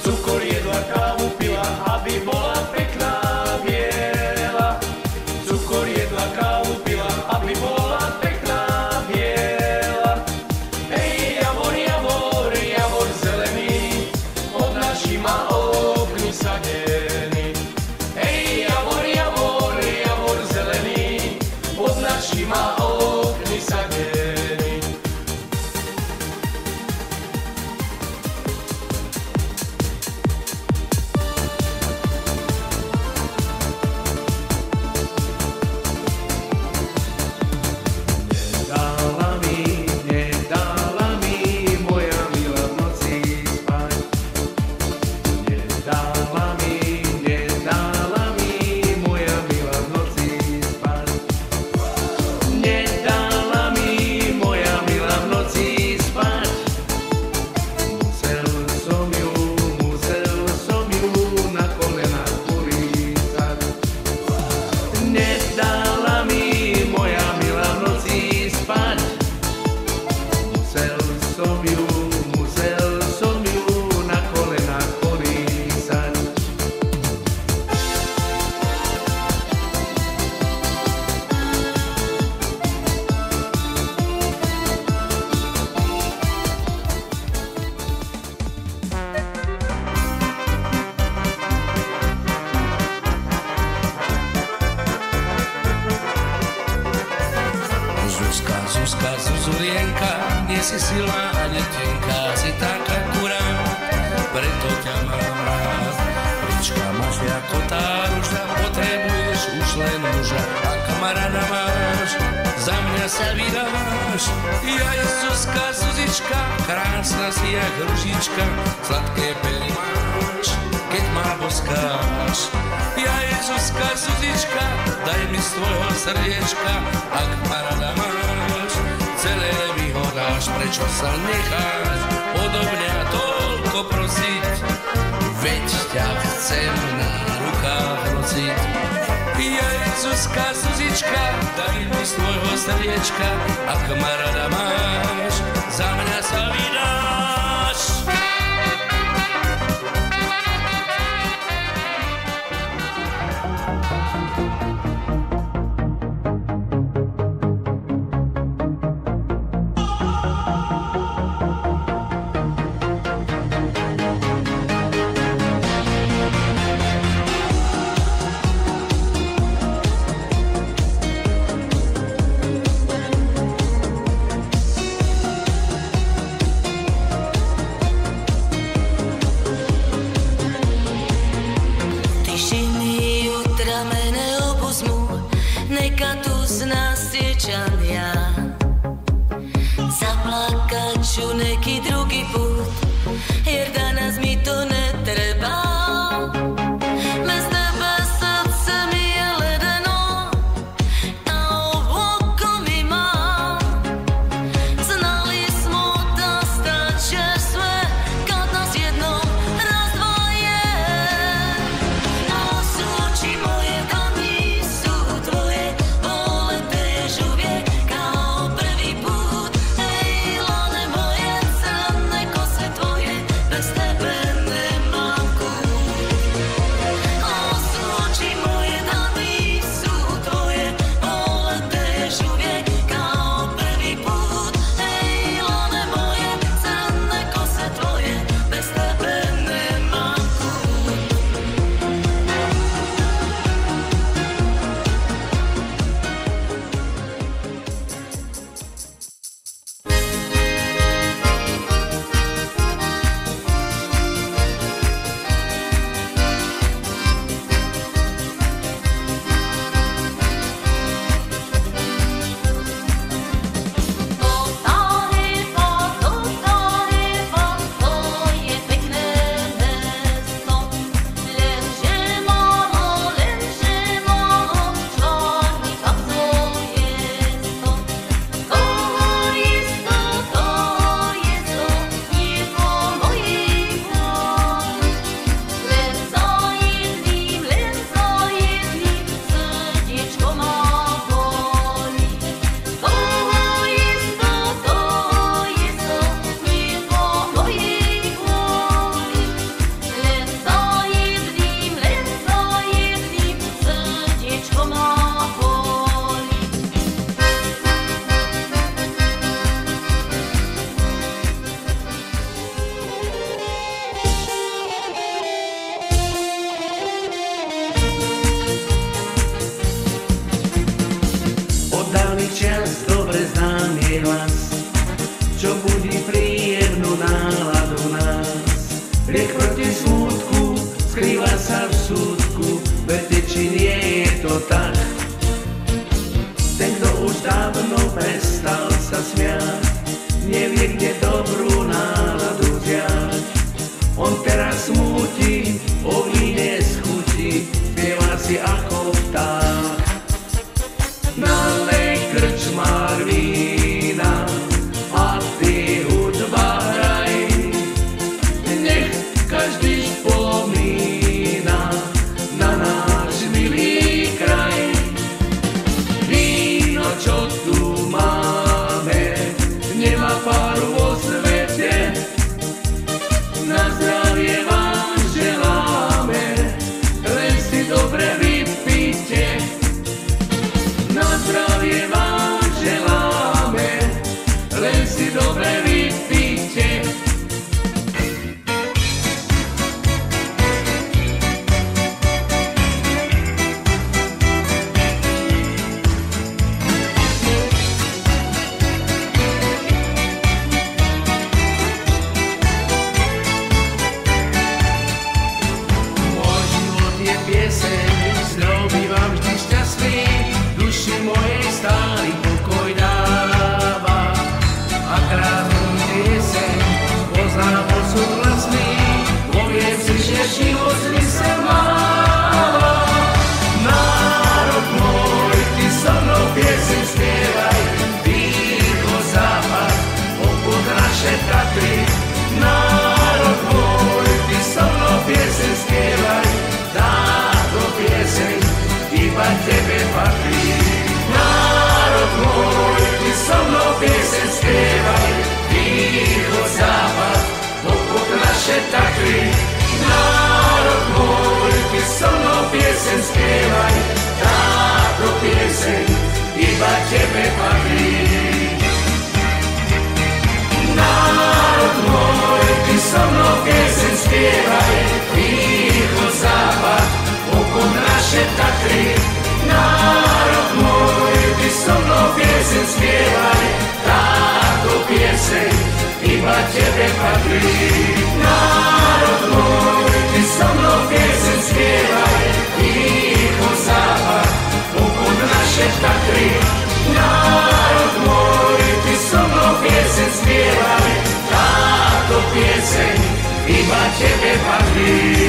cukor jedla, kávu pila, aby bola pekná biela. Cukor jedla, kávu pila, aby bola pekná biela. Hej, javor, javor, javor zelený, pod našima okny sadený. Hej, javor, javor, javor zelený, pod našima okny sadený. Zuzka, Zuzulienka, nie si silná a netenká, si taká kurá, preto ťa mám rád. Lička máš ako tá ruža, potrebuješ už len muža, a kamaráda máš, za mňa sa vydáš. Jaj, Zuzka, Zuzička, krásna si jak ružička, sladké pery máš, keď ma boskáš. Jaj, Zuzka, Zuzička, daj mi z tvojho srdiečka, ak ma rada máš, celé vyhodáš, prečo sa necháš odo mňa toľko prosiť, veď ťa chcem na rukách nosiť. Jaj, Zuzka, Zuzička, daj mi z tvojho srdiečka, ak ma rada máš, za mňa sa vydáš. Zaplakať ću neki drugi put, jer danas mi to ne treba. Bez tebe srce mi je ledeno, a oko mi mám. Znali smo da staćeš sve, kad nas jednom razdvoje. A su oči moje da nisu tvoje, vole te još uvijek kao prvi put. Ej, lane moje crne kose tvoje, bez tebe pevnú náladu nás. Hriech proti smútku skrýva sa v súdku, verte, či nie je to tak. Ten, kto už dávno prestal sa smiať, nevie, kde dobrú náladu vziať. On teraz smúti, o víne schutí, spieva si ako vták. Nalej krčmár vína a ty hudba hraj, nech každý spomína na náš milý kraj. Víno, čo tu máme, nemá páru vo svete, na zdravie vám želáme, len si dobre vypíte. Na zdravie vám želáme, len si dobre vypíte. Môj život je pieseň, s ňou bývam vždy šťastný, duši mojej stály pokoj dáva. A krásnu pieseň poznám osud vlastný, poviem si, že život zmysel máva. Národ môj, ty so mnou pieseň spievaj, východ, západ, obchod naše Tatry. Národ môj, ty so mnou pieseň spievaj, táto pieseň iba tebe patrí. Národ môj, ty so mnou pieseň spievaj, východ, západ, obchod naše Tatry. Národ môj, ty so mnou pieseň spievaj, táto pieseň iba tebe patrí. Národ môj, ty so mnou pieseň spievaj, východ, západ, obchod naše Tatry. Národ môj, ty so mnou pieseň spievaj, táto pieseň iba tebe patrí. Národ môj, ty so mnou pieseň spievaj, východ, západ, obchod naše Tatry. Národ môj, ty so mnou pieseň spievaj, táto pieseň iba tebe patrí.